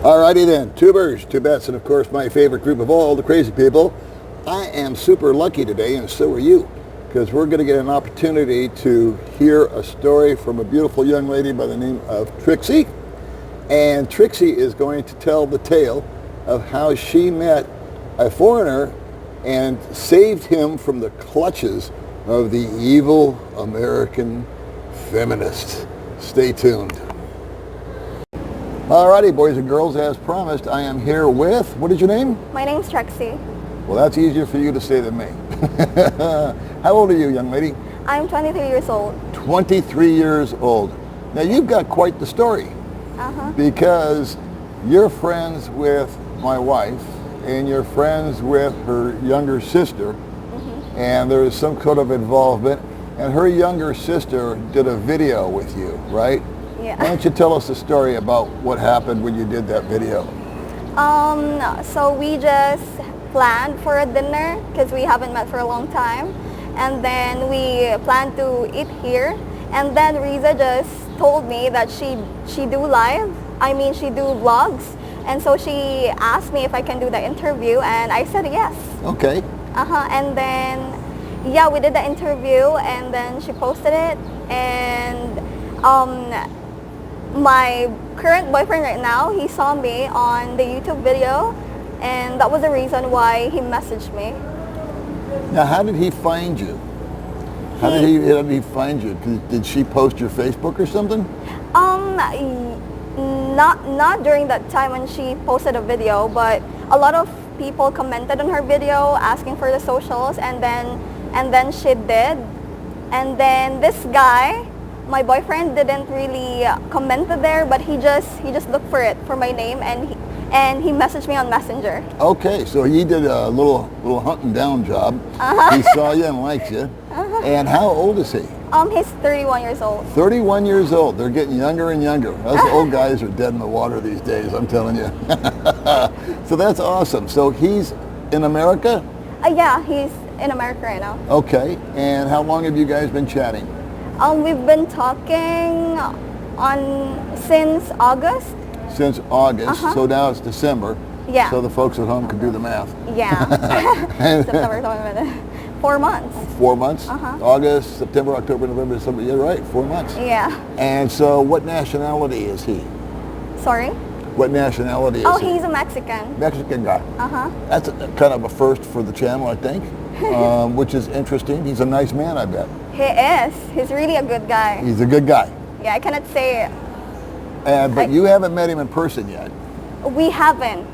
Alrighty then, tubers, tubettes, and of course my favorite group of all, the crazy people. I am super lucky today, and so are you, because we're going to get an opportunity to hear a story from a beautiful young lady by the name of Trixie. And Trixie is going to tell the tale of how she met a foreigner and saved him from the clutches of the evil American feminist. Stay tuned. Alrighty, boys and girls, as promised, I am here with, what is your name? My name's Trixie. Well, that's easier for you to say than me. How old are you, young lady? I'm 23 years old. 23 years old. Now, you've got quite the story. Because you're friends with my wife, and you're friends with her younger sister, and there is some sort of involvement, and her younger sister did a video with you, right? Yeah. Why don't you tell us the story about what happened when you did that video? So we just planned for a dinner because we haven't met for a long time, and then we planned to eat here, and then Riza just told me that she do vlogs, and so she asked me if I can do the interview, and I said yes. Okay. And then yeah, we did the interview, and then she posted it, and my current boyfriend right now, he saw me on the YouTube video, and that was the reason why he messaged me. Now, how did he find you? How did he find you? Did she post your Facebook or something? Not during that time when she posted a video, but a lot of people commented on her video asking for the socials, and then she did. And then this guy, my boyfriend, didn't really comment there, but he just looked for it, for my name, and he messaged me on Messenger. Okay, so he did a little hunting down job. He saw you and liked you. And how old is he? He's 31 years old. 31 years old. They're getting younger and younger. Us old guys are dead in the water these days, I'm telling you. So that's awesome. So he's in America? Yeah, he's in America right now. Okay, and how long have you guys been chatting? We've been talking since August. Since August, so now it's December. Yeah. So the folks at home can do the math. Yeah. September, October, 4 months. 4 months? August, September, October, November, December. You're right, 4 months. Yeah. And so what nationality is he? Sorry? What nationality is he? Oh, he's a Mexican. Mexican guy. That's kind of a first for the channel, I think, which is interesting. He's a nice man, I bet. He is. He's really a good guy. He's a good guy. Yeah, I cannot say. But you haven't met him in person yet. We haven't.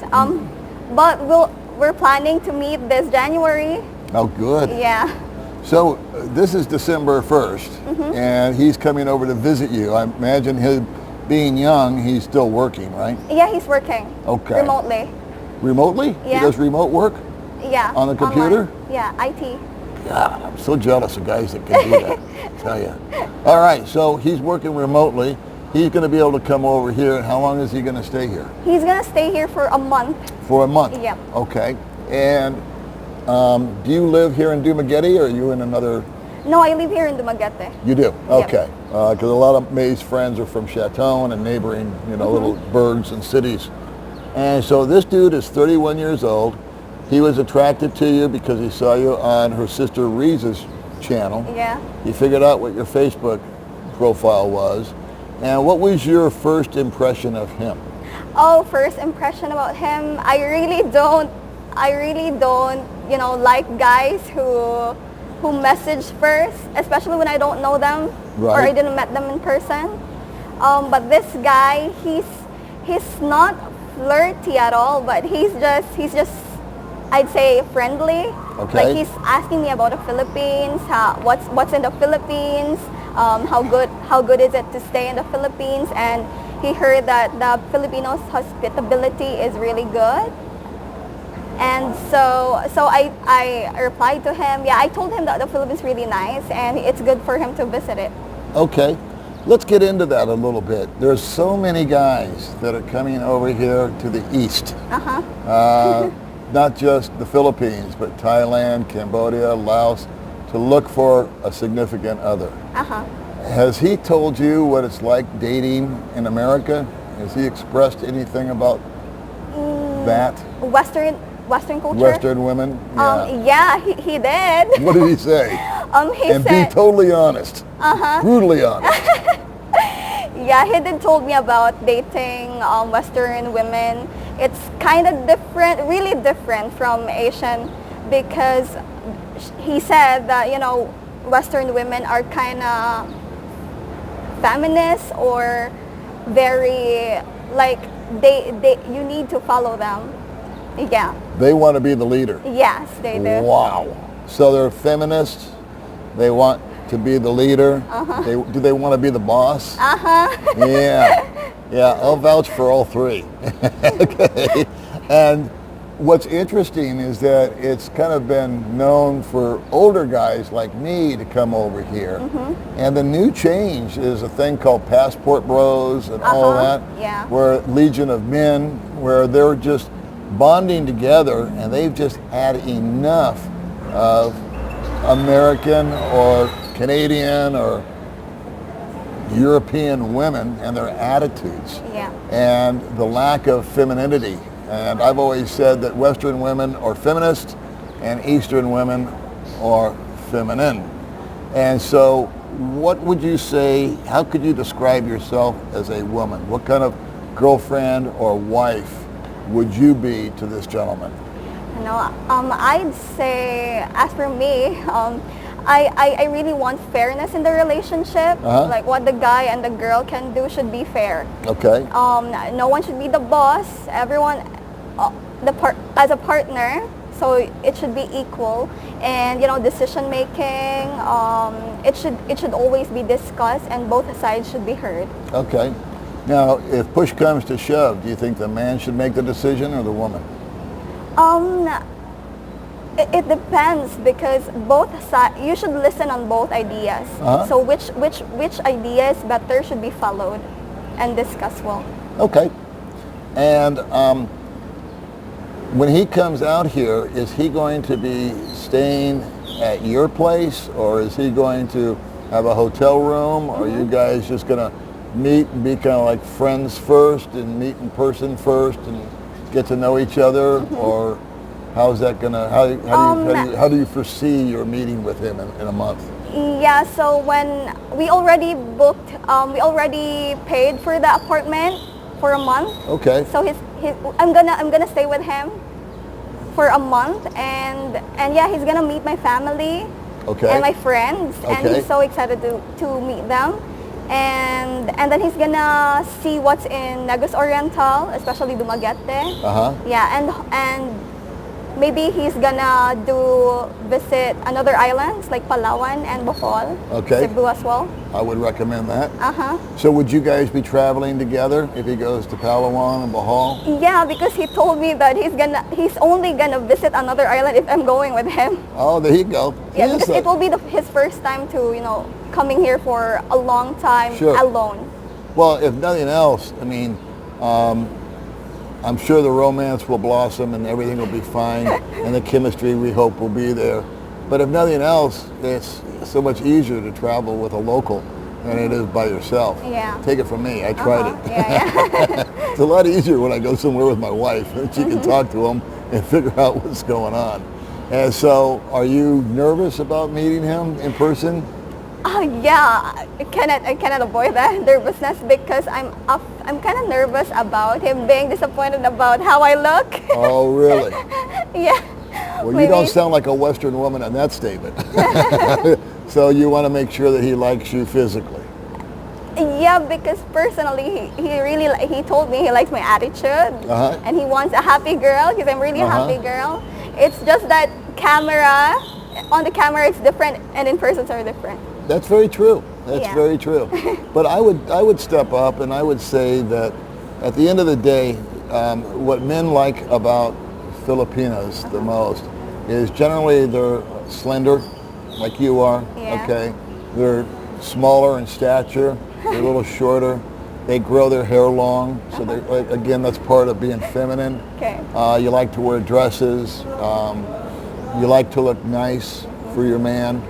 But we're planning to meet this January. Oh, good. Yeah. So this is December 1st, and he's coming over to visit you. I imagine him being young, he's still working, right? Yeah, he's working. Okay. Remotely. Remotely? Yeah. He does remote work? Yeah. On the computer? Online. Yeah, IT. God, I'm so jealous of guys that can do that, I tell you. All right, so he's working remotely. He's going to be able to come over here. And how long is he going to stay here? He's going to stay here for a month. For a month? Yep. Okay. And do you live here in Dumaguete, or are you in another? No, I live here in Dumaguete. You do? Okay. Yep. Because a lot of May's friends are from Chateau and neighboring, little burgs and cities. And so this dude is 31 years old. He was attracted to you because he saw you on her sister Riza's channel. Yeah. He figured out what your Facebook profile was. And what was your first impression of him? Oh, first impression about him, I really don't, like guys who message first, especially when I don't know them, or I didn't met them in person. But this guy, he's not flirty at all, but he's just I'd say friendly. Okay. Like he's asking me about the Philippines, what's in the Philippines, how good is it to stay in the Philippines, and he heard that the Filipinos' hospitality is really good. And so I replied to him, I told him that the Philippines is really nice and it's good for him to visit it. Okay, let's get into that a little bit. There's so many guys that are coming over here to the east. Not just the Philippines, but Thailand, Cambodia, Laos, to look for a significant other. Has he told you what it's like dating in America? Has he expressed anything about that? Western culture. Western women? Yeah, he did. What did he say? He And said, be totally honest. Brutally honest. yeah, he did told me about dating Western women. It's kind of different, really different from Asian, because he said that, you know, Western women are kind of feminist, or very, like, they you need to follow them. Yeah. They want to be the leader. Yes, they do. Wow. So they're feminists. They want to be the leader. Do they want to be the boss? Yeah. Yeah, I'll vouch for all three. Okay. And what's interesting is that it's kind of been known for older guys like me to come over here. And the new change is a thing called passport bros and all that. Yeah. Where Legion of Men, where they're just bonding together, and they've just had enough of American or Canadian or European women and their attitudes, and the lack of femininity. And I've always said that Western women are feminist and Eastern women are feminine. And so what would you say, how could you describe yourself as a woman? What kind of girlfriend or wife would you be to this gentleman? You know, I'd say, as for me, I really want fairness in the relationship. Like, what the guy and the girl can do should be fair. Okay. No one should be the boss. Everyone, as a partner, so it should be equal. And, you know, decision making, it should always be discussed, and both sides should be heard. Okay. Now, if push comes to shove, do you think the man should make the decision or the woman? It depends, because both sides, you should listen on both ideas. So which idea is better should be followed and discussed well. Okay. And when he comes out here, is he going to be staying at your place, or is he going to have a hotel room, or are you guys just going to meet and be kind of like friends first and meet in person first and get to know each other, or how's that gonna? How do you foresee your meeting with him in a month? Yeah, so when we already booked, we already paid for the apartment for a month. Okay. So I'm gonna stay with him for a month, and yeah, he's gonna meet my family and my friends, and he's so excited to meet them. And then he's gonna see what's in Negros Oriental, especially Dumaguete. Yeah, and maybe he's gonna visit another islands like Palawan and Bohol. Cebu as well. I would recommend that. So would you guys be traveling together if he goes to Palawan and Bohol? Yeah, because he told me that he's only gonna visit another island if I'm going with him. Oh, there you go. Yeah, because it will be his first time to, you know, coming here for a long time alone. Well, if nothing else, I mean, I'm sure the romance will blossom and everything will be fine, and the chemistry we hope will be there. But if nothing else, it's so much easier to travel with a local than it is by yourself. Yeah. Take it from me, I tried it. Yeah. It's a lot easier when I go somewhere with my wife, and she can talk to him and figure out what's going on. And so, are you nervous about meeting him in person? Yeah, I cannot avoid that nervousness, because I'm kind of nervous about him being disappointed about how I look. Oh, really? Yeah. Well, you don't sound like a Western woman in that statement. So you want to make sure that he likes you physically. Yeah, because personally, he told me he likes my attitude, and he wants a happy girl, because I'm really a happy girl. It's just that on the camera it's different, and in person are different. That's very true. That's very true. But I would step up, and I would say that at the end of the day, what men like about Filipinas the most is generally they're slender, like you are. Okay, they're smaller in stature. They're a little shorter. They grow their hair long, so again, that's part of being feminine. Okay. You like to wear dresses. You like to look nice for your man.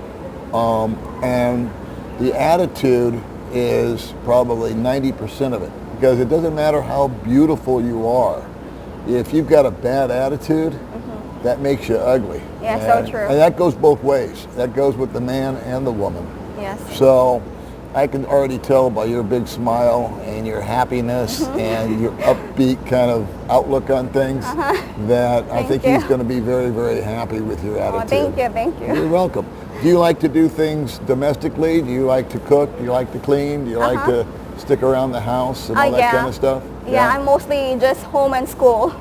And the attitude is probably 90% of it. because it doesn't matter how beautiful you are. If you've got a bad attitude, that makes you ugly. Yeah, and, so true. And that goes both ways. That goes with the man and the woman. Yes. So I can already tell by your big smile and your happiness and your upbeat kind of outlook on things that I think he's going to be very, very happy with your attitude. Thank you. You're welcome. Do you like to do things domestically? Do you like to cook? Do you like to clean? Do you like to stick around the house and all that kind of stuff? Yeah, I'm mostly just home and school.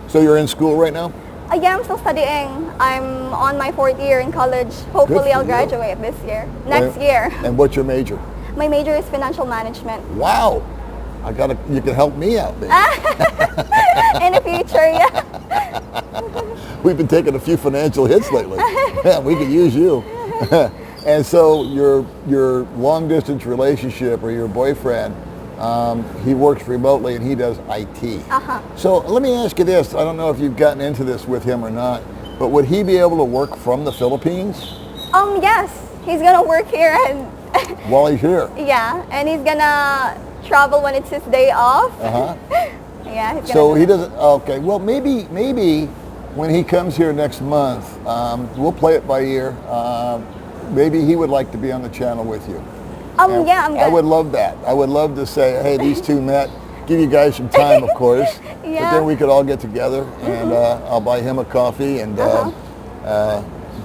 So you're in school right now? Yeah, I'm still studying. I'm on my 4th year in college. Hopefully I'll graduate this year. Next year. And what's your major? My major is financial management. Wow. You can help me out there. In the future, yeah. We've been taking a few financial hits lately. Yeah, we could use you. And so your long distance relationship or your boyfriend, he works remotely and he does IT. So let me ask you this. I don't know if you've gotten into this with him or not, but would he be able to work from the Philippines? Yes. He's gonna work here and while he's here. Yeah, and he's gonna travel when it's his day off. Yeah, he's gonna So he doesn't. Okay. Well, maybe when he comes here next month, we'll play it by ear. Maybe he would like to be on the channel with you. Yeah, I'm good. I would love that. I would love to say, hey, these two met. Give you guys some time, of course. Yeah. But then we could all get together, and I'll buy him a coffee and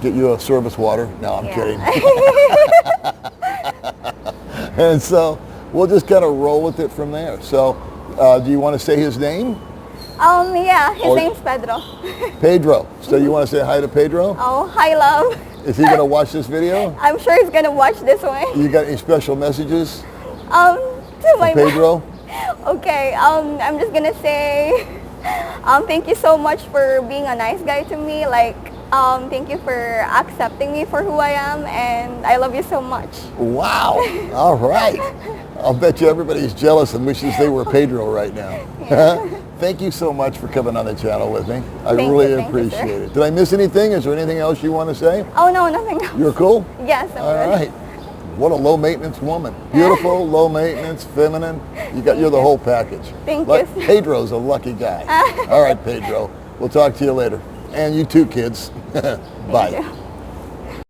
get you a service water. No, I'm kidding. And so we'll just kind of roll with it from there. So do you want to say his name? Yeah, his name's Pedro. Pedro. So you want to say hi to Pedro? Oh, hi, love. Is he going to watch this video? I'm sure he's gonna watch this one. You got any special messages To my Pedro? Okay, I'm just gonna say, thank you so much for being a nice guy to me. Like, thank you for accepting me for who I am, and I love you so much. Wow. All right. I'll bet you everybody's jealous and wishes they were Pedro right now. Thank you so much for coming on the channel with me. I really appreciate it. Did I miss anything? Is there anything else you want to say? Oh, no, nothing else. You're cool? Yes, I'm All good. right. What a low maintenance woman. Beautiful, low maintenance, feminine. You're the whole package. Thank you. Pedro's a lucky guy. All right, Pedro. We'll talk to you later. And you too, kids. Bye.